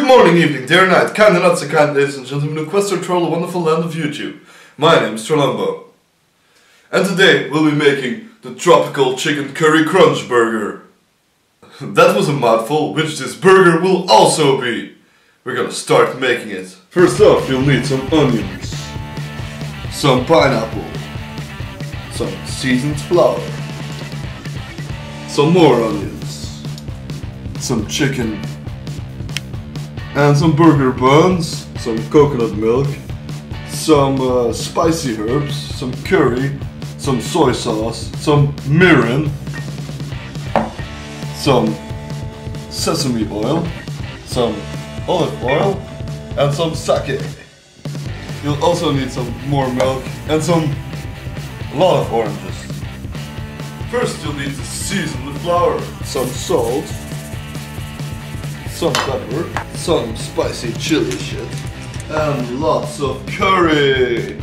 morning, evening, day or night, kind and not so kind, ladies and gentlemen, who quest or troll the wonderful land of YouTube. My name is Trollumbo. And today we'll be making the tropical chicken curry crunch burger. That was a mouthful, which this burger will also be. We're gonna start making it. First off, you'll need some onions, some pineapple, some seasoned flour, some more onions, some chicken, and some burger buns, some coconut milk, some spicy herbs, some curry, some soy sauce, some mirin, some sesame oil, some olive oil, and some sake. You'll also need some more milk and a lot of oranges. First you'll need to season the flour, some salt, some pepper, some spicy chili shit, and lots of curry.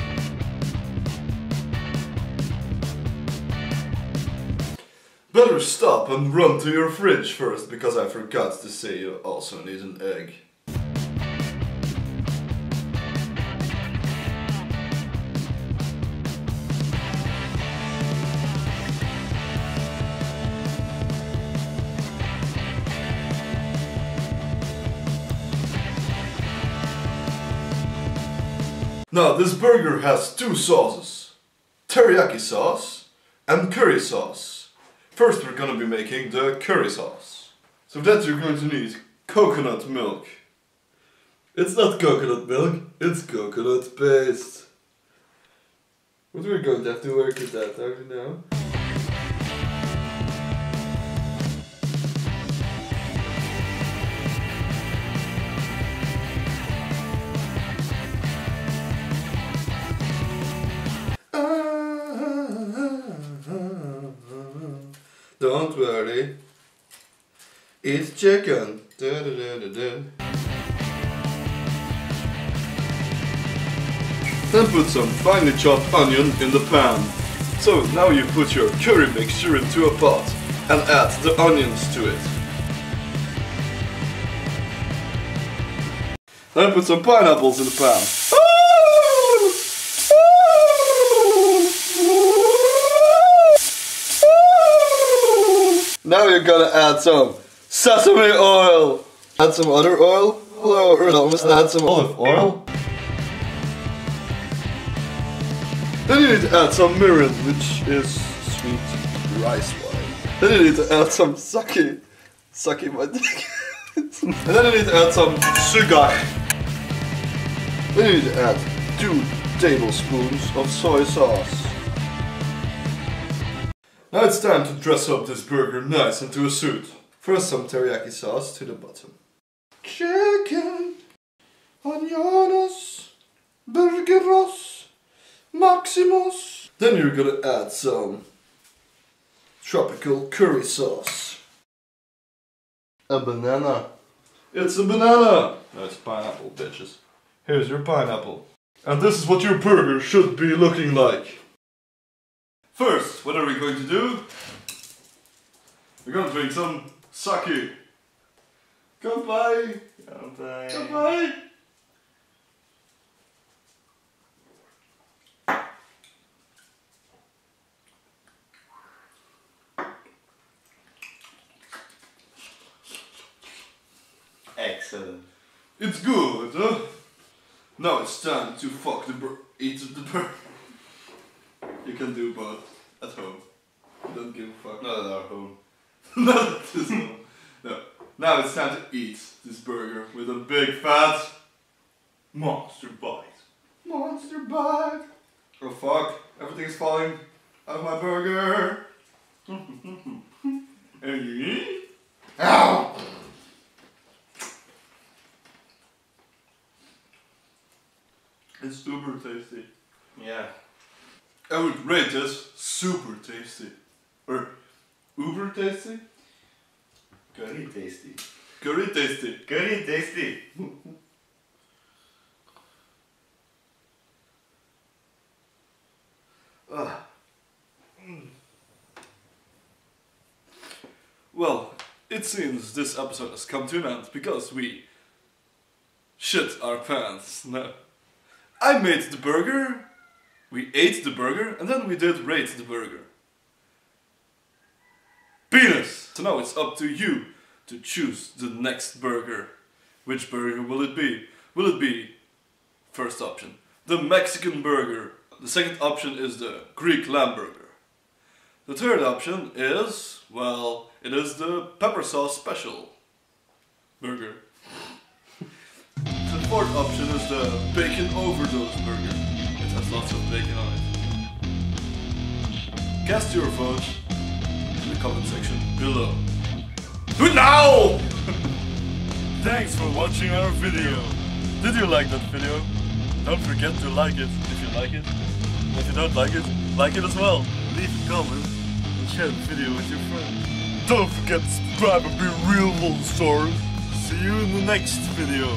Better stop and run to your fridge first, because I forgot to say you also need an egg. Now this burger has two sauces, teriyaki sauce and curry sauce. First we're gonna be making the curry sauce. So for that you're going to need coconut milk. It's not coconut milk, it's coconut paste. But we're going to have to work with that, don't you know? Don't worry, it's chicken. Then put some finely chopped onion in the pan. So now you put your curry mixture into a pot and add the onions to it. Then put some pineapples in the pan. Now you're gonna add some sesame oil. Add some other oil. Add some olive oil. Then you need to add some mirin, which is sweet rice wine. Then you need to add some sake. Sake my dick. And then you need to add some sugar. Then you need to add 2 tablespoons of soy sauce. Now it's time to dress up this burger nice into a suit. First some teriyaki sauce to the bottom. Chicken, onions, burgeros, maximus. Then you're gonna add some tropical curry sauce. A banana. It's a banana! No, it's pineapple, bitches. Here's your pineapple. And this is what your burger should be looking like. First, what are we going to do? We're going to drink some sake. Goodbye. Goodbye. Goodbye. Excellent. It's good, huh? Now it's time to eat the burger. You can do both at home. Don't give a fuck. Not at our home. Not at this home. No. Now it's time to eat this burger with a big fat monster bite. Monster bite. Oh fuck! Everything's falling out of my burger. Ow! It's super tasty. Yeah. I would rate this super tasty. Or uber tasty? Curry tasty. Curry tasty. Curry tasty. Well, it seems this episode has come to an end because we shit our pants. No. I made the burger, we ate the burger, and then we did rate the burger. Penis! So now it's up to you to choose the next burger. Which burger will it be? Will it be, first option, the Mexican burger? The second option is the Greek lamb burger. The third option is, well, it is the pepper sauce special burger. The fourth option is the bacon overdose burger. It has lots of bacon on it. Cast your vote in the comment section below. Do it now! Thanks for watching our video. Did you like that video? Don't forget to like it if you like it. And if you don't like it as well. Leave a comment and share the video with your friends. Don't forget to subscribe and be real for the stories. See you in the next video.